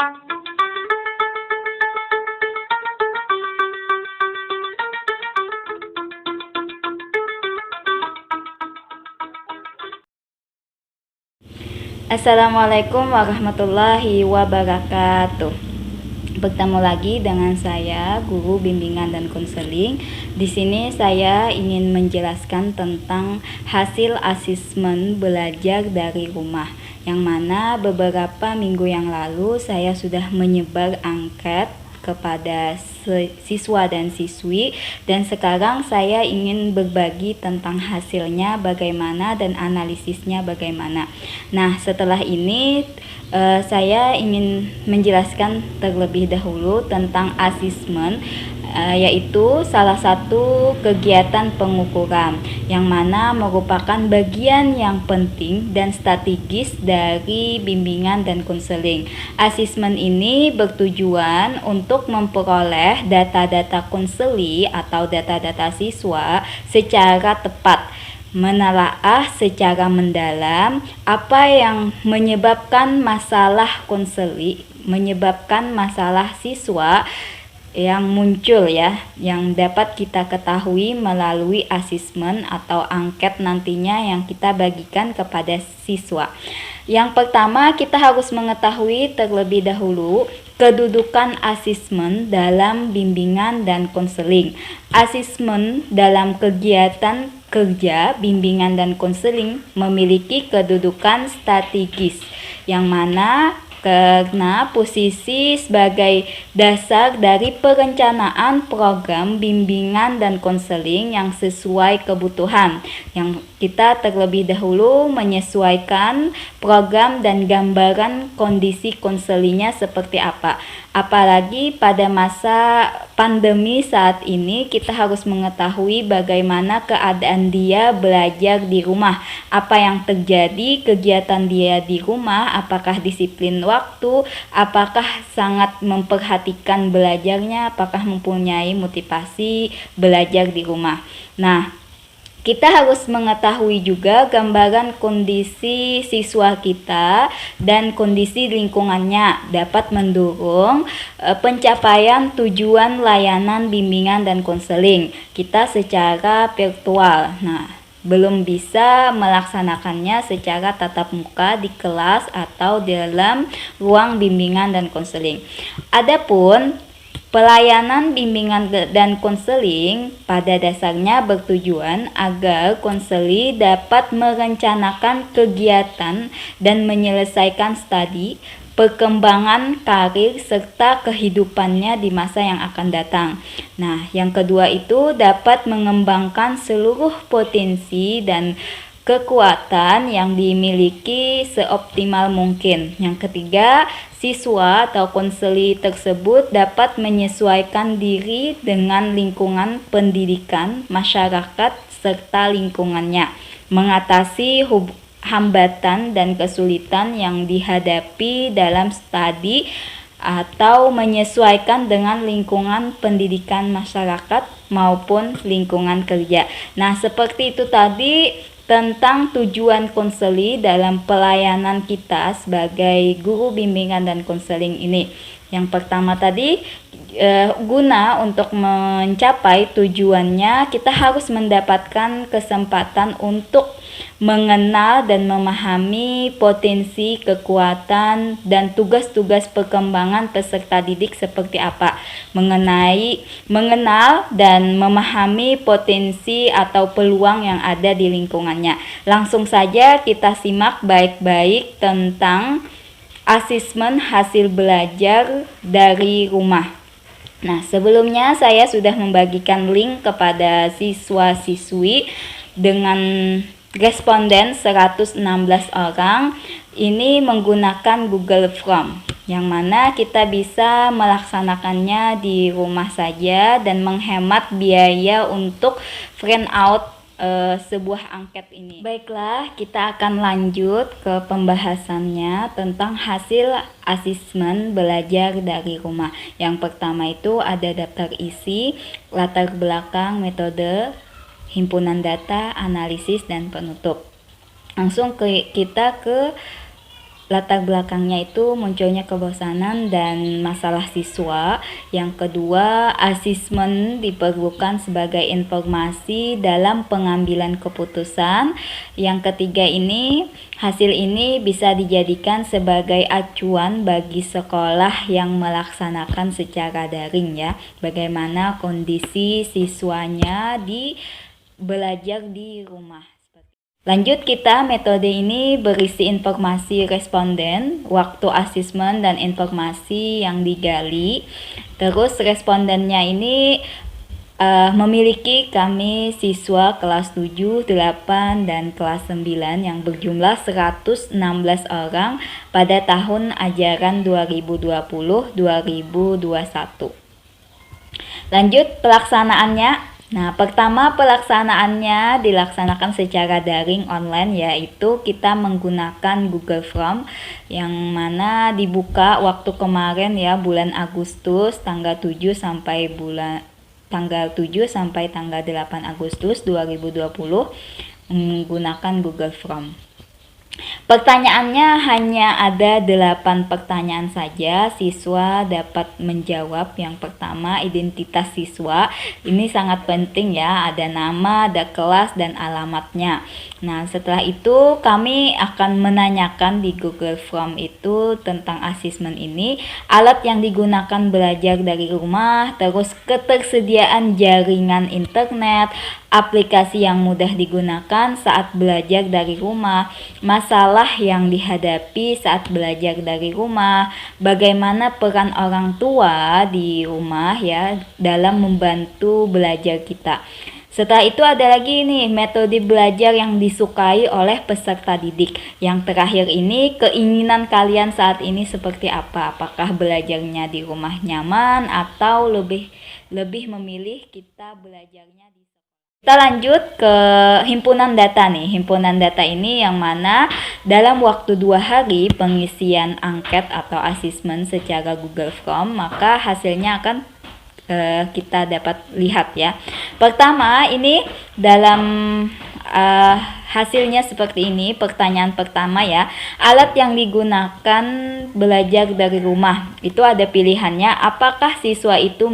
Assalamualaikum warahmatullahi wabarakatuh. Bertemu lagi dengan saya, guru bimbingan dan konseling. Di sini saya ingin menjelaskan tentang hasil asesmen belajar dari rumah, yang mana beberapa minggu yang lalu saya sudah menyebar angket kepada siswa dan siswi, dan sekarang saya ingin berbagi tentang hasilnya bagaimana dan analisisnya bagaimana. Nah, setelah ini saya ingin menjelaskan terlebih dahulu tentang asesmen, yaitu salah satu kegiatan pengukuran yang mana merupakan bagian yang penting dan strategis dari bimbingan dan konseling. Asesmen ini bertujuan untuk memperoleh data-data konseli atau data-data siswa secara tepat, menelaah secara mendalam apa yang menyebabkan masalah konseli, menyebabkan masalah siswa yang muncul yang dapat kita ketahui melalui asesmen atau angket nantinya yang kita bagikan kepada siswa. Yang pertama, kita harus mengetahui terlebih dahulu kedudukan asesmen dalam bimbingan dan konseling. Asesmen dalam kegiatan kerja, bimbingan dan konseling memiliki kedudukan strategis, yang mana karena posisi sebagai dasar dari perencanaan program bimbingan dan konseling yang sesuai kebutuhan, yang kita terlebih dahulu menyesuaikan program dan gambaran kondisi konselinya seperti apa. Apalagi pada masa pandemi saat ini, kita harus mengetahui bagaimana keadaan dia belajar di rumah, apa yang terjadi kegiatan dia di rumah, apakah disiplin waktu, apakah sangat memperhatikan belajarnya, apakah mempunyai motivasi belajar di rumah. Nah, kita harus mengetahui juga gambaran kondisi siswa kita dan kondisi lingkungannya dapat mendorong pencapaian tujuan layanan bimbingan dan konseling kita secara virtual. Nah, belum bisa melaksanakannya secara tatap muka di kelas atau dalam ruang bimbingan dan konseling. Adapun pelayanan bimbingan dan konseling pada dasarnya bertujuan agar konseli dapat merencanakan kegiatan dan menyelesaikan studi, perkembangan karir, serta kehidupannya di masa yang akan datang. Nah, yang kedua itu dapat mengembangkan seluruh potensi dan kekuatan yang dimiliki seoptimal mungkin. Yang ketiga, siswa atau konseli tersebut dapat menyesuaikan diri dengan lingkungan pendidikan, masyarakat, serta lingkungannya, mengatasi hambatan dan kesulitan yang dihadapi dalam studi atau menyesuaikan dengan lingkungan pendidikan masyarakat maupun lingkungan kerja. Nah, seperti itu tadi tentang tujuan konseli dalam pelayanan kita sebagai guru bimbingan dan konseling ini. Yang pertama tadi, guna untuk mencapai tujuannya, kita harus mendapatkan kesempatan untuk mengenal dan memahami potensi, kekuatan, dan tugas-tugas perkembangan peserta didik seperti apa. Mengenal dan memahami potensi atau peluang yang ada di lingkungannya. Langsung saja kita simak baik-baik tentang asesmen hasil belajar dari rumah. Nah, sebelumnya saya sudah membagikan link kepada siswa-siswi dengan responden 116 orang. Ini menggunakan Google Form, yang mana kita bisa melaksanakannya di rumah saja dan menghemat biaya untuk print out sebuah angket ini. Baiklah, kita akan lanjut ke pembahasannya tentang hasil asesmen belajar dari rumah. Yang pertama itu ada daftar isi, latar belakang, metode, himpunan data, analisis, dan penutup. Langsung kita ke latar belakangnya itu munculnya kebosanan dan masalah siswa. Yang kedua, asesmen diperlukan sebagai informasi dalam pengambilan keputusan. Yang ketiga ini, hasil ini bisa dijadikan sebagai acuan bagi sekolah yang melaksanakan secara daring ya, bagaimana kondisi siswanya di belajar di rumah. Lanjut, kita metode ini berisi informasi responden, waktu asesmen dan informasi yang digali. Terus respondennya ini memiliki kami siswa kelas 7, 8, dan kelas 9 yang berjumlah 116 orang pada tahun ajaran 2020-2021. Lanjut pelaksanaannya. Nah, pertama pelaksanaannya dilaksanakan secara daring online, yaitu kita menggunakan Google Form yang mana dibuka waktu kemarin ya, bulan Agustus tanggal 7 sampai tanggal 8 Agustus 2020 menggunakan Google Form. Pertanyaannya hanya ada 8 pertanyaan saja. Siswa dapat menjawab. Yang pertama, identitas siswa. Ini sangat penting ya, ada nama, ada kelas, dan alamatnya. Nah, setelah itu kami akan menanyakan di Google Form itu tentang asesmen ini, alat yang digunakan belajar dari rumah, terus ketersediaan jaringan internet, aplikasi yang mudah digunakan saat belajar dari rumah, masalah yang dihadapi saat belajar dari rumah, bagaimana peran orang tua di rumah ya dalam membantu belajar kita. Setelah itu ada lagi nih metode belajar yang disukai oleh peserta didik. Yang terakhir ini, keinginan kalian saat ini seperti apa? Apakah belajarnya di rumah nyaman atau lebih memilih kita belajarnya di. Kita lanjut ke himpunan data nih. Himpunan data ini yang mana dalam waktu 2 hari pengisian angket atau asesmen secara Google Form, maka hasilnya akan kita dapat lihat ya. Pertama ini dalam hasilnya seperti ini. Pertanyaan pertama ya, alat yang digunakan belajar dari rumah itu ada pilihannya, apakah siswa itu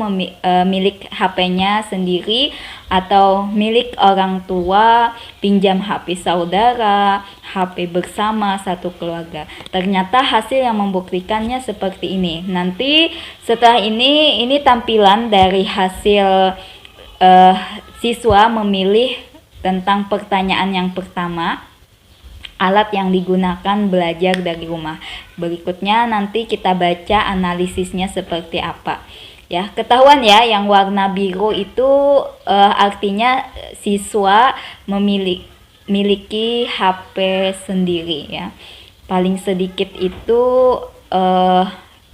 milik HP-nya sendiri atau milik orang tua, pinjam HP saudara, HP bersama satu keluarga. Ternyata hasil yang membuktikannya seperti ini. Nanti setelah ini tampilan dari hasil siswa memilih tentang pertanyaan yang pertama, alat yang digunakan belajar dari rumah. Berikutnya nanti kita baca analisisnya seperti apa. Ya, ketahuan ya, yang warna biru itu artinya siswa memiliki HP sendiri ya. Paling sedikit itu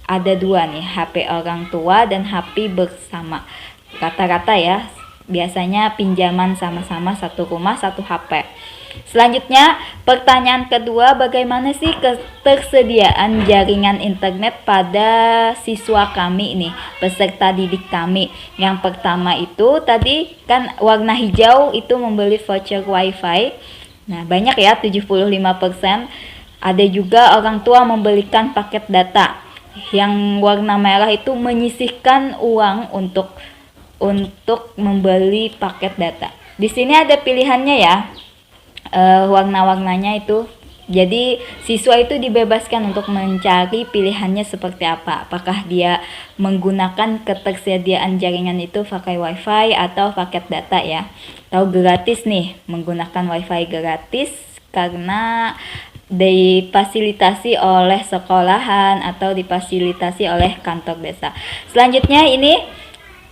ada 2 nih, HP orang tua dan HP bersama. Rata-rata ya, biasanya pinjaman sama-sama satu rumah satu HP. Selanjutnya, pertanyaan kedua, bagaimana sih ketersediaan jaringan internet pada siswa kami nih, peserta didik kami. Yang pertama itu tadi kan warna hijau itu membeli voucher wifi. Nah, banyak ya, 75%. Ada juga orang tua membelikan paket data. Yang warna merah itu menyisihkan uang untuk membeli paket data. Di sini ada pilihannya ya, warna-warnanya itu. Jadi siswa itu dibebaskan untuk mencari pilihannya seperti apa. Apakah dia menggunakan ketersediaan jaringan itu pakai wifi atau paket data ya. Atau gratis nih, menggunakan wifi gratis karena difasilitasi oleh sekolahan atau difasilitasi oleh kantor desa. Selanjutnya ini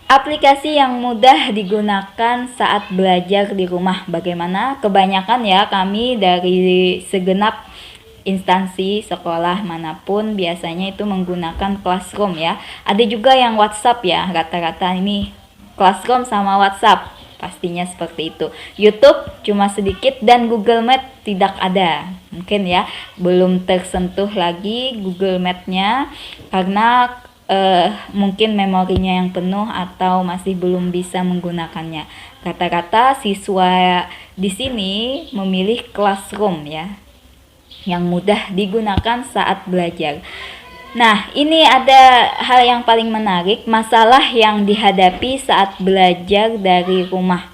aplikasi yang mudah digunakan saat belajar di rumah. Bagaimana? Kebanyakan ya kami dari segenap instansi sekolah manapun biasanya itu menggunakan Classroom ya. Ada juga yang WhatsApp ya. Rata-rata ini Classroom sama WhatsApp. Pastinya seperti itu. YouTube cuma sedikit dan Google Meet tidak ada. Mungkin ya belum tersentuh lagi Google Meet-nya karena mungkin memorinya yang penuh atau masih belum bisa menggunakannya. Rata-rata siswa di sini memilih Classroom ya. yang mudah digunakan saat belajar. Nah, ini ada hal yang paling menarik, masalah yang dihadapi saat belajar dari rumah.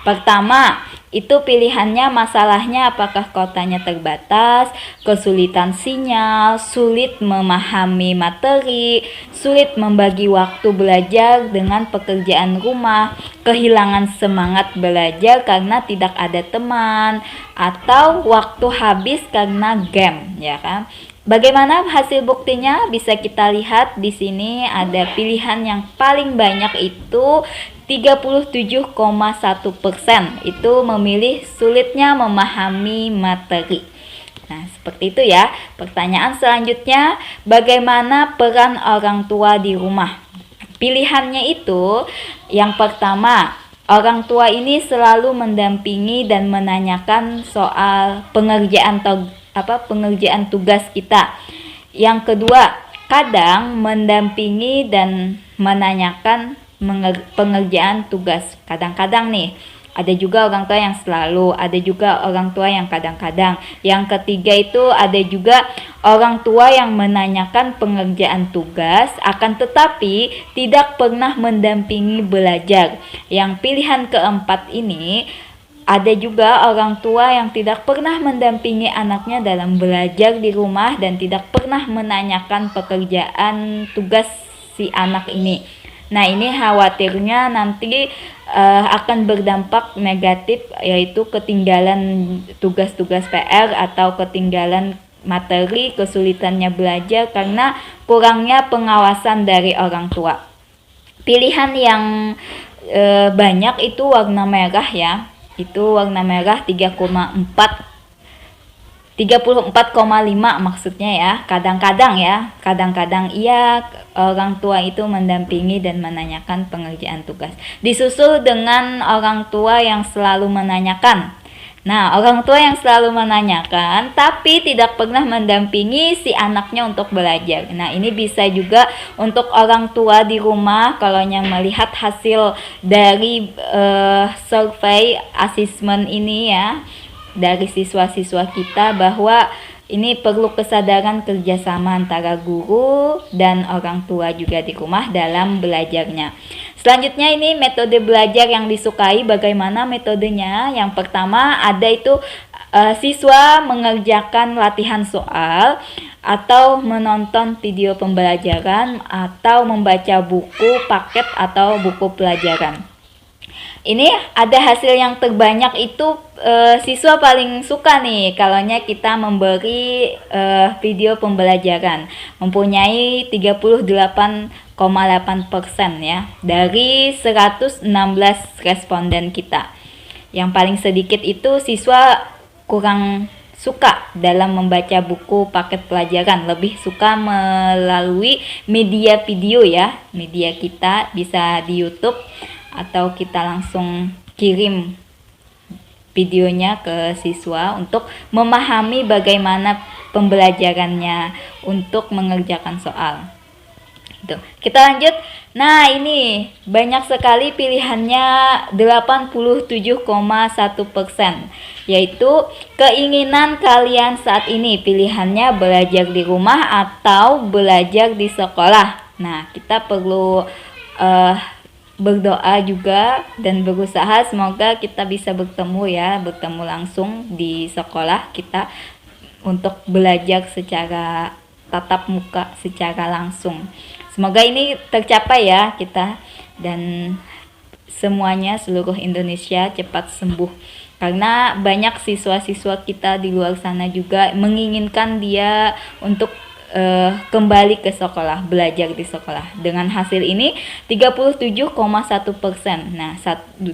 Pertama, itu pilihannya masalahnya apakah kotanya terbatas, kesulitan sinyal, sulit memahami materi, sulit membagi waktu belajar dengan pekerjaan rumah, kehilangan semangat belajar karena tidak ada teman, atau waktu habis karena game, ya kan? Bagaimana hasil buktinya? Bisa kita lihat di sini ada pilihan yang paling banyak itu 37,1% itu memilih sulitnya memahami materi. Nah, seperti itu ya. Pertanyaan selanjutnya, bagaimana peran orang tua di rumah? Pilihannya itu yang pertama, orang tua ini selalu mendampingi dan menanyakan soal pengerjaan tugas kita. Yang kedua, kadang mendampingi dan menanyakan pengerjaan tugas. Kadang-kadang nih, ada juga orang tua yang selalu, ada juga orang tua yang kadang-kadang. Yang ketiga itu ada juga orang tua yang menanyakan pengerjaan tugas, akan tetapi tidak pernah mendampingi belajar. Yang pilihan keempat ini, ada juga orang tua yang tidak pernah mendampingi anaknya dalam belajar di rumah dan tidak pernah menanyakan pekerjaan tugas si anak ini. Nah, ini khawatirnya nanti akan berdampak negatif, yaitu ketinggalan tugas-tugas PR atau ketinggalan materi, kesulitannya belajar karena kurangnya pengawasan dari orang tua. Pilihan yang banyak itu warna merah ya. Itu warna merah 34,5 maksudnya ya. Kadang-kadang iya orang tua itu mendampingi dan menanyakan pengerjaan tugas. Disusul dengan orang tua yang selalu menanyakan. Nah, orang tua yang selalu menanyakan tapi tidak pernah mendampingi si anaknya untuk belajar. Nah, ini bisa juga untuk orang tua di rumah kalau yang melihat hasil dari survei asesmen ini ya, dari siswa-siswa kita, bahwa ini perlu kesadaran kerjasama antara guru dan orang tua juga di rumah dalam belajarnya. Selanjutnya ini metode belajar yang disukai, bagaimana metodenya? Yang pertama ada itu siswa mengerjakan latihan soal atau menonton video pembelajaran atau membaca buku paket atau buku pelajaran. Ini ada hasil yang terbanyak itu siswa paling suka nih kalaunya kita memberi video pembelajaran, mempunyai 38,8% ya dari 116 responden kita. Yang paling sedikit itu siswa kurang suka dalam membaca buku paket pelajaran, lebih suka melalui media video ya. Media kita bisa di YouTube atau kita langsung kirim videonya ke siswa untuk memahami bagaimana pembelajarannya untuk mengerjakan soal. Tuh, kita lanjut. Nah, ini banyak sekali pilihannya 87,1%, yaitu keinginan kalian saat ini. Pilihannya belajar di rumah atau belajar di sekolah. Nah, kita perlu berdoa juga dan berusaha semoga kita bisa bertemu langsung di sekolah kita untuk belajar secara tatap muka, secara langsung. Semoga ini tercapai ya kita, dan semuanya seluruh Indonesia cepat sembuh. Karena banyak siswa-siswa kita di luar sana juga menginginkan dia untuk kembali ke sekolah, belajar di sekolah. Dengan hasil ini 37,1%. Nah,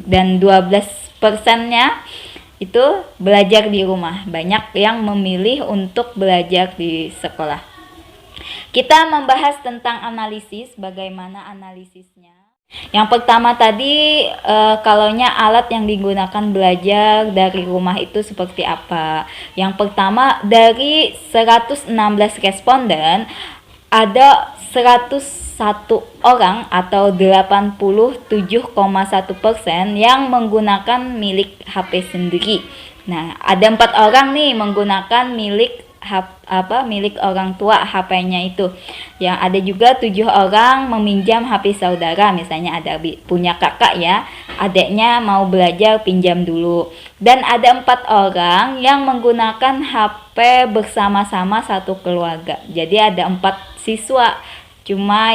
dan 12%-nya itu belajar di rumah. Banyak yang memilih untuk belajar di sekolah. Kita membahas tentang analisis, bagaimana analisisnya. Yang pertama tadi, kalaunya alat yang digunakan belajar dari rumah itu seperti apa? Yang pertama, dari 116 responden, ada 101 orang atau 87,1% yang menggunakan milik HP sendiri. Nah, ada 4 orang nih menggunakan milik orang tua HP-nya itu. Yang ada juga 7 orang meminjam HP saudara, misalnya ada punya kakak ya, adiknya mau belajar pinjam dulu. Dan ada 4 orang yang menggunakan HP bersama-sama satu keluarga. Jadi ada 4 siswa, cuma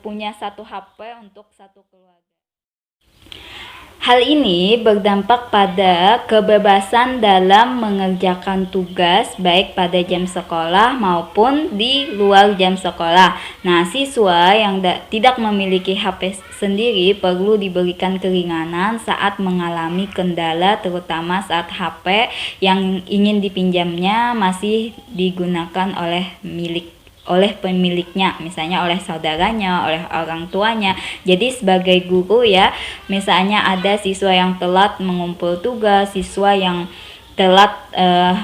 punya satu HP untuk satu keluarga. Hal ini berdampak pada kebebasan dalam mengerjakan tugas baik pada jam sekolah maupun di luar jam sekolah. Nah, siswa yang tidak memiliki HP sendiri perlu diberikan keringanan saat mengalami kendala, terutama saat HP yang ingin dipinjamnya masih digunakan oleh pemiliknya, misalnya oleh saudaranya, oleh orang tuanya. Jadi sebagai guru ya, misalnya ada siswa yang telat mengumpul tugas, siswa yang telat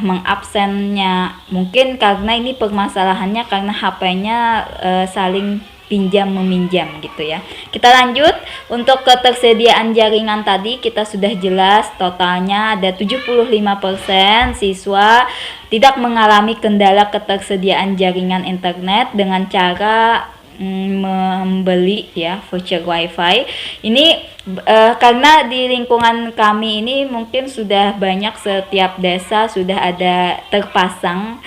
mengabsennya, mungkin karena ini permasalahannya karena HP-nya saling pinjam meminjam gitu ya. Kita lanjut, untuk ketersediaan jaringan tadi kita sudah jelas, totalnya ada 75% siswa tidak mengalami kendala ketersediaan jaringan internet dengan cara membeli ya voucher wifi. Ini karena di lingkungan kami ini mungkin sudah banyak, setiap desa sudah ada terpasang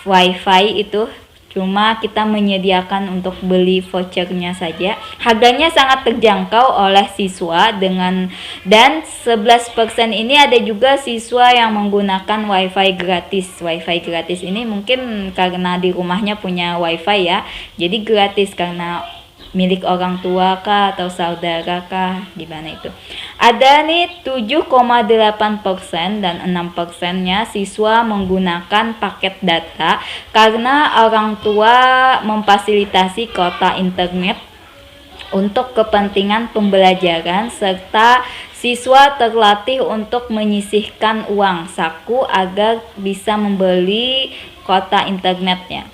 wifi itu, cuma kita menyediakan untuk beli vouchernya saja. Harganya sangat terjangkau oleh siswa dan 11% ini ada juga siswa yang menggunakan wifi gratis. Wifi gratis ini mungkin karena di rumahnya punya wifi ya, jadi gratis karena milik orang tua kah atau saudara kah, gimana itu. Ada nih 7,8% dan 6%-nya siswa menggunakan paket data karena orang tua memfasilitasi kuota internet untuk kepentingan pembelajaran, serta siswa terlatih untuk menyisihkan uang saku agar bisa membeli kuota internetnya.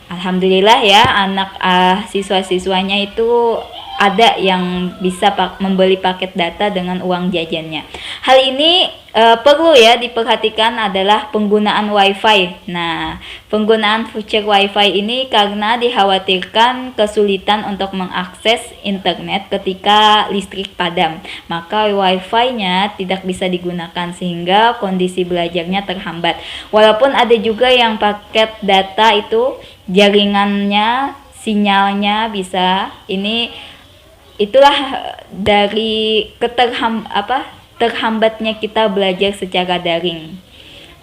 Alhamdulillah ya, anak siswa-siswanya itu ada yang bisa membeli paket data dengan uang jajannya. Hal ini perlu ya diperhatikan adalah penggunaan wifi. Nah, penggunaan voucher wifi ini karena dikhawatirkan kesulitan untuk mengakses internet ketika listrik padam, maka wifi-nya tidak bisa digunakan sehingga kondisi belajarnya terhambat. Walaupun ada juga yang paket data itu jaringannya, sinyalnya bisa, itulah dari terhambatnya kita belajar secara daring.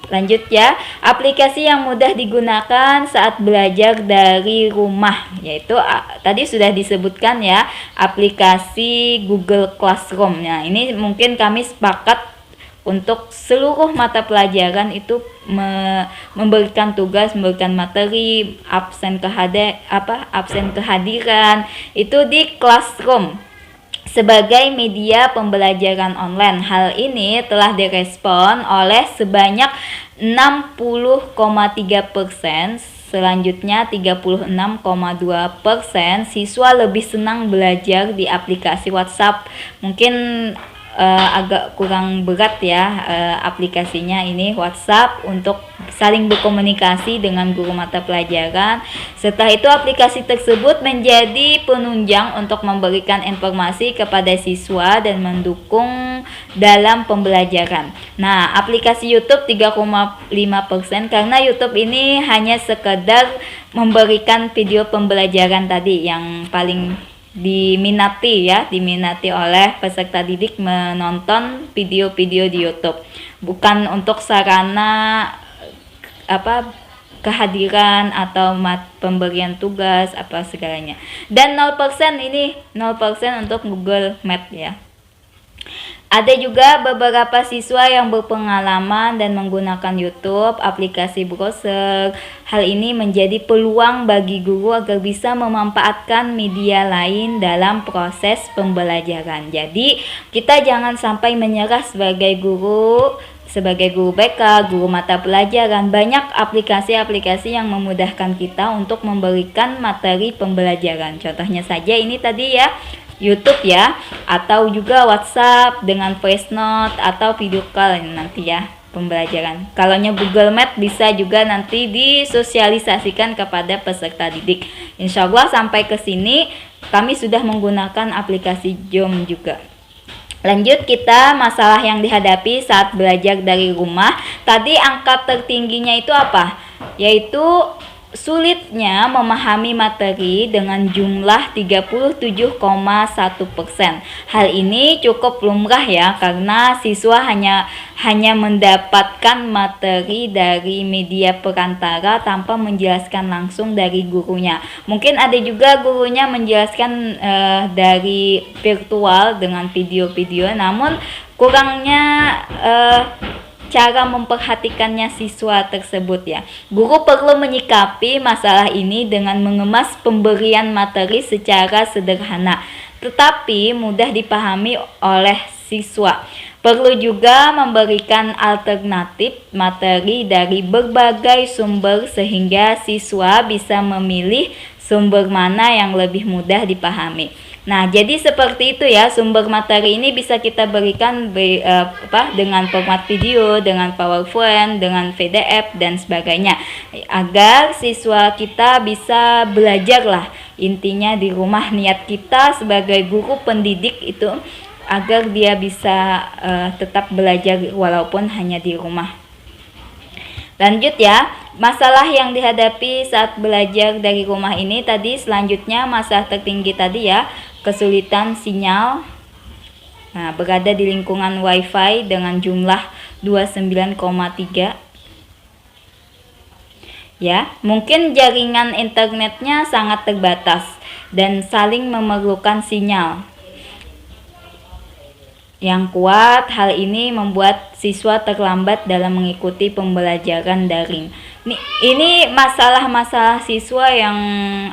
Lanjut ya, aplikasi yang mudah digunakan saat belajar dari rumah, yaitu tadi sudah disebutkan ya, aplikasi Google Classroom. Nah, ini mungkin kami sepakat untuk seluruh mata pelajaran itu memberikan tugas, memberikan materi, absen kehadiran itu di Classroom sebagai media pembelajaran online. Hal ini telah direspon oleh sebanyak 60,3%. Selanjutnya 36,2% siswa lebih senang belajar di aplikasi WhatsApp. Mungkin agak kurang berat ya aplikasinya ini, WhatsApp, untuk saling berkomunikasi dengan guru mata pelajaran. Setelah itu aplikasi tersebut menjadi penunjang untuk memberikan informasi kepada siswa dan mendukung dalam pembelajaran. Nah, aplikasi YouTube 3,5% karena YouTube ini hanya sekedar memberikan video pembelajaran tadi yang paling diminati oleh peserta didik menonton video-video di YouTube, bukan untuk sarana kehadiran atau pemberian tugas segalanya. Dan 0% untuk Google Meet ya. Ada juga beberapa siswa yang berpengalaman dan menggunakan YouTube, aplikasi browser. Hal ini menjadi peluang bagi guru agar bisa memanfaatkan media lain dalam proses pembelajaran. Jadi, kita jangan sampai menyerah sebagai guru BK, guru mata pelajaran. Banyak aplikasi-aplikasi yang memudahkan kita untuk memberikan materi pembelajaran. Contohnya saja ini tadi ya, YouTube ya, atau juga WhatsApp dengan voice note atau video call nanti ya pembelajaran. Kalaunya Google Meet bisa juga nanti disosialisasikan kepada peserta didik. Insya Allah sampai ke sini kami sudah menggunakan aplikasi Zoom juga. Lanjut, kita masalah yang dihadapi saat belajar dari rumah. Tadi angka tertingginya itu apa? Yaitu sulitnya memahami materi dengan jumlah 37,1%. Hal ini cukup lumrah ya, karena siswa hanya mendapatkan materi dari media perantara tanpa menjelaskan langsung dari gurunya. Mungkin ada juga gurunya menjelaskan dari virtual dengan video-video, namun kurangnya cara memperhatikannya siswa tersebut ya. Guru perlu menyikapi masalah ini dengan mengemas pemberian materi secara sederhana, tetapi mudah dipahami oleh siswa. Perlu juga memberikan alternatif materi dari berbagai sumber sehingga siswa bisa memilih sumber mana yang lebih mudah dipahami. Nah, jadi seperti itu ya, sumber materi ini bisa kita berikan dengan format video, dengan PowerPoint, dengan PDF dan sebagainya, agar siswa kita bisa belajar lah. Intinya di rumah, niat kita sebagai guru pendidik itu agar dia bisa tetap belajar walaupun hanya di rumah. Lanjut ya, masalah yang dihadapi saat belajar dari rumah ini tadi. Selanjutnya masalah tertinggi tadi ya, kesulitan sinyal. Nah, berada di lingkungan WiFi dengan jumlah 29,3. Ya, mungkin jaringan internetnya sangat terbatas dan saling memerlukan sinyal yang kuat. Hal ini membuat siswa terlambat dalam mengikuti pembelajaran daring. Ini masalah-masalah siswa yang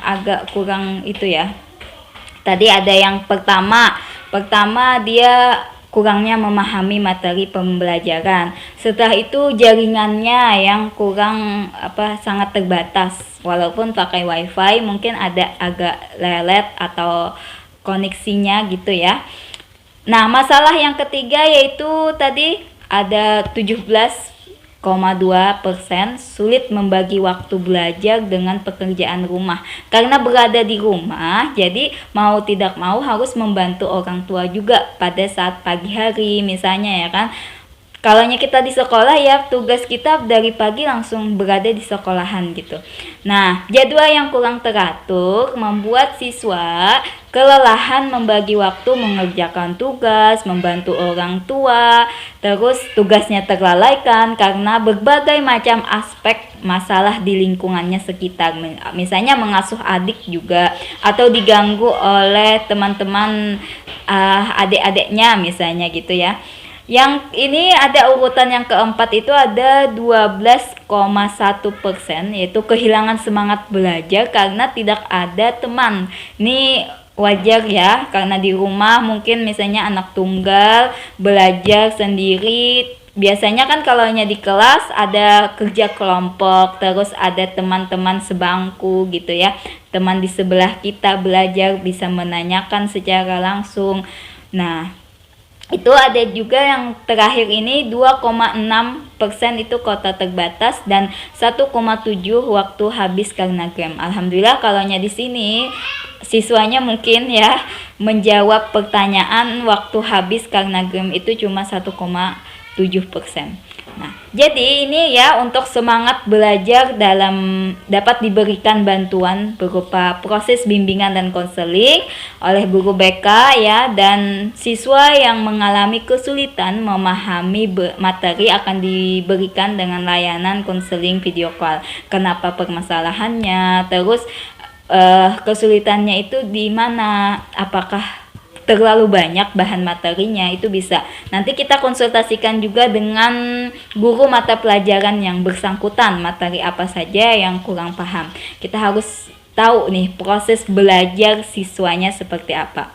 agak kurang itu ya. Tadi ada yang pertama dia kurangnya memahami materi pembelajaran. Setelah itu jaringannya yang kurang sangat terbatas. Walaupun pakai WiFi mungkin ada agak lelet atau koneksinya gitu ya. Nah, masalah yang ketiga yaitu tadi ada 17,2% sulit membagi waktu belajar dengan pekerjaan rumah. Karena berada di rumah, jadi mau tidak mau harus membantu orang tua juga pada saat pagi hari misalnya ya kan. Kalau kita di sekolah ya, tugas kita dari pagi langsung berada di sekolahan gitu. Nah, jadwal yang kurang teratur membuat siswa kelelahan membagi waktu mengerjakan tugas, membantu orang tua, terus tugasnya terlalaikan karena berbagai macam aspek masalah di lingkungannya sekitar. Misalnya mengasuh adik juga, atau diganggu oleh teman-teman adik-adiknya misalnya gitu ya. Yang ini ada urutan yang keempat itu ada 12,1%, yaitu kehilangan semangat belajar karena tidak ada teman. Ini wajar ya, karena di rumah mungkin misalnya anak tunggal belajar sendiri. Biasanya kan kalau di kelas ada kerja kelompok, terus ada teman-teman sebangku gitu ya. Teman di sebelah kita belajar bisa menanyakan secara langsung. Nah, itu ada juga yang terakhir ini 2,6% itu kota terbatas dan 1,7 waktu habis karena game. Alhamdulillah kalau di sini siswanya mungkin ya menjawab pertanyaan waktu habis karena game itu cuma 1,7%. Nah, jadi ini ya untuk semangat belajar dapat diberikan bantuan berupa proses bimbingan dan konseling oleh guru BK ya, dan siswa yang mengalami kesulitan memahami materi akan diberikan dengan layanan konseling video call. Kenapa permasalahannya, terus kesulitannya itu di mana, apakah terlalu banyak bahan materinya, itu bisa nanti kita konsultasikan juga dengan guru mata pelajaran yang bersangkutan, materi apa saja yang kurang paham. Kita harus tahu nih proses belajar siswanya seperti apa.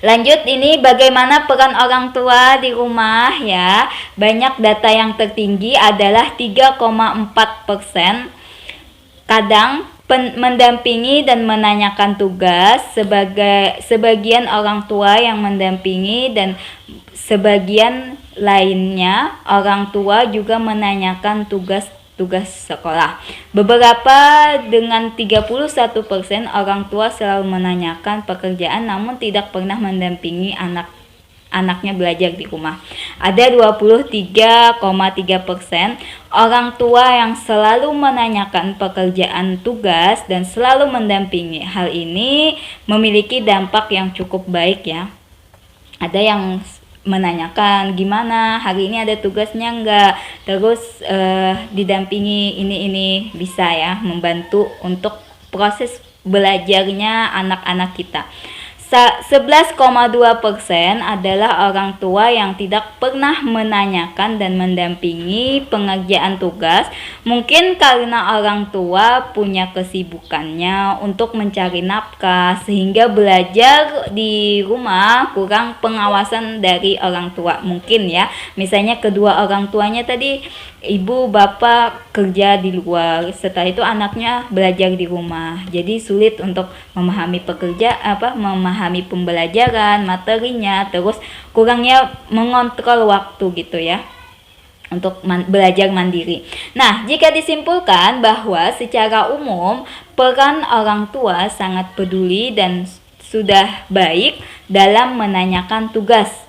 Lanjut, ini bagaimana peran orang tua di rumah ya. Banyak data yang tertinggi adalah 3,4%. Kadang mendampingi dan menanyakan tugas. Sebagian orang tua yang mendampingi dan sebagian lainnya orang tua juga menanyakan tugas sekolah. Beberapa dengan 31% orang tua selalu menanyakan pekerjaan namun tidak pernah mendampingi anaknya belajar di rumah. Ada 23,3% orang tua yang selalu menanyakan pekerjaan tugas dan selalu mendampingi. Hal ini memiliki dampak yang cukup baik ya. Ada yang menanyakan gimana hari ini ada tugasnya enggak, terus didampingi ini bisa ya membantu untuk proses belajarnya anak-anak kita. 11,2% adalah orang tua yang tidak pernah menanyakan dan mendampingi pengerjaan tugas. Mungkin karena orang tua punya kesibukannya untuk mencari nafkah sehingga belajar di rumah kurang pengawasan dari orang tua. Mungkin ya, misalnya kedua orang tuanya tadi ibu bapak kerja di luar, setelah itu anaknya belajar di rumah, jadi sulit untuk memahami memahami pembelajaran materinya, terus kurangnya mengontrol waktu gitu ya untuk belajar mandiri. Nah, jika disimpulkan bahwa secara umum peran orang tua sangat peduli dan sudah baik dalam menanyakan tugas.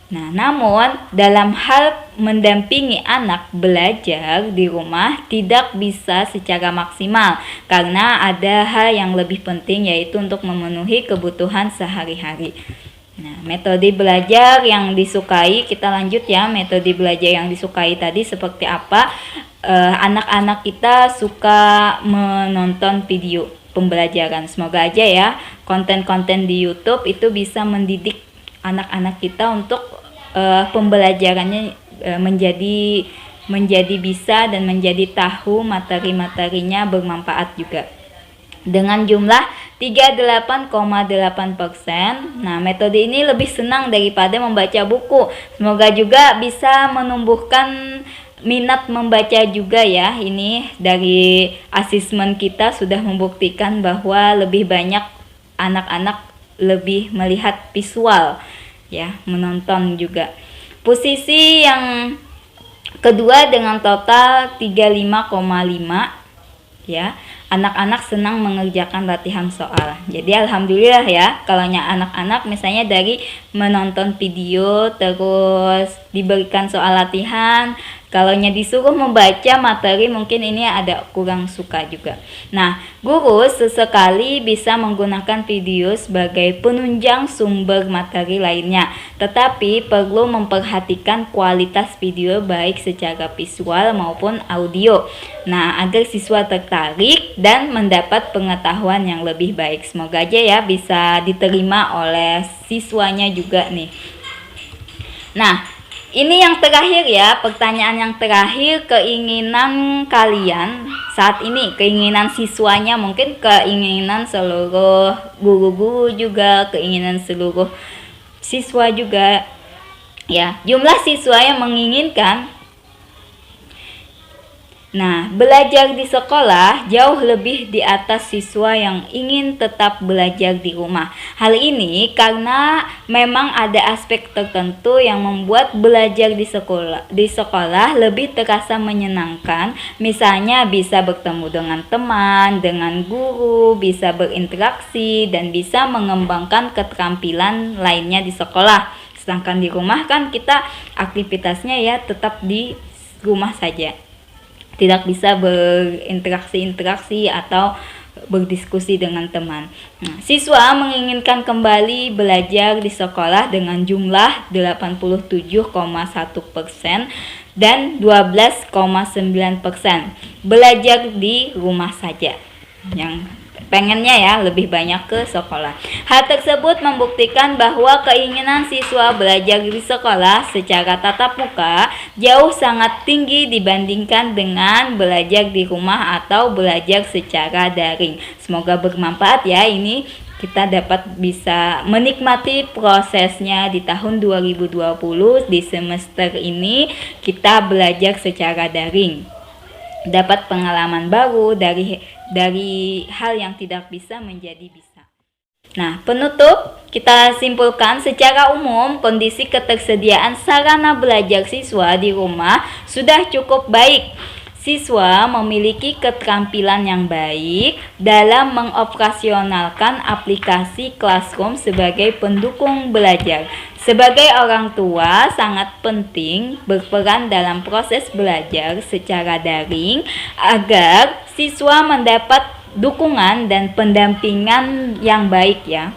Nah, namun dalam hal mendampingi anak belajar di rumah tidak bisa secara maksimal karena ada hal yang lebih penting yaitu untuk memenuhi kebutuhan sehari-hari. Nah, metode belajar yang disukai, kita lanjut ya, metode belajar yang disukai tadi seperti apa? Anak-anak kita suka menonton video pembelajaran. Semoga aja ya konten-konten di YouTube itu bisa mendidik anak-anak kita untuk pembelajarannya menjadi bisa dan menjadi tahu materi-materinya bermanfaat juga. Dengan jumlah 38,8%. Nah, metode ini lebih senang daripada membaca buku. Semoga juga bisa menumbuhkan minat membaca juga ya. Ini dari asesmen kita sudah membuktikan bahwa lebih banyak anak-anak lebih melihat visual ya, menonton juga. Posisi yang kedua dengan total 35,5 ya. Anak-anak senang mengerjakan latihan soal. Jadi alhamdulillah ya, kalau anak-anak misalnya dari menonton video terus diberikan soal latihan, kalau disuruh membaca materi mungkin ini ada kurang suka juga. Nah, guru sesekali bisa menggunakan video sebagai penunjang sumber materi lainnya, tetapi perlu memperhatikan kualitas video baik secara visual maupun audio. Nah, agar siswa tertarik dan mendapat pengetahuan yang lebih baik. Semoga aja ya bisa diterima oleh siswanya juga nih. Nah, ini yang terakhir ya, pertanyaan yang terakhir, keinginan kalian saat ini, keinginan siswanya, mungkin keinginan seluruh guru-guru juga, keinginan seluruh siswa juga ya. Jumlah siswa yang menginginkan belajar di sekolah jauh lebih di atas siswa yang ingin tetap belajar di rumah. Hal ini karena memang ada aspek tertentu yang membuat belajar di sekolah lebih terasa menyenangkan. Misalnya bisa bertemu dengan teman, dengan guru, bisa berinteraksi dan bisa mengembangkan keterampilan lainnya di sekolah. Sedangkan di rumah kan kita aktivitasnya ya tetap di rumah saja. Tidak bisa berinteraksi atau berdiskusi dengan teman. Nah, siswa menginginkan kembali belajar di sekolah dengan jumlah 87,1% dan 12,9% belajar di rumah saja. Yang pengennya ya lebih banyak ke sekolah. Hal tersebut membuktikan bahwa keinginan siswa belajar di sekolah secara tatap muka jauh sangat tinggi dibandingkan dengan belajar di rumah atau belajar secara daring. Semoga bermanfaat ya, ini kita dapat bisa menikmati prosesnya di tahun 2020. Di semester ini kita belajar secara daring, dapat pengalaman baru dari dari hal yang tidak bisa menjadi bisa. Nah, penutup, kita simpulkan secara umum kondisi ketersediaan sarana belajar siswa di rumah sudah cukup baik. Siswa memiliki keterampilan yang baik dalam mengoperasionalkan aplikasi Classroom sebagai pendukung belajar. Sebagai orang tua, sangat penting berperan dalam proses belajar secara daring agar siswa mendapat dukungan dan pendampingan yang baik ya.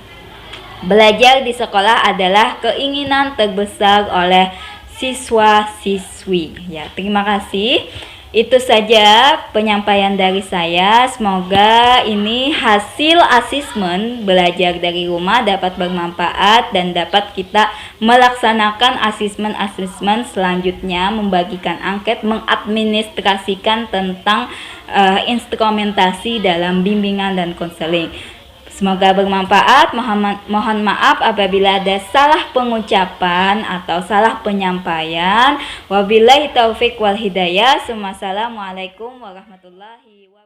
Belajar di sekolah adalah keinginan terbesar oleh siswa-siswi. Ya, terima kasih. Itu saja penyampaian dari saya. Semoga ini hasil asesmen belajar dari rumah dapat bermanfaat dan dapat kita melaksanakan asesmen-asesmen selanjutnya, membagikan angket, mengadministrasikan tentang instrumentasi dalam bimbingan dan konseling. Semoga bermanfaat. Mohon maaf apabila ada salah pengucapan atau salah penyampaian. Wabillahi taufik wal hidayah. Wassalamualaikum warahmatullahi wabarakatuh.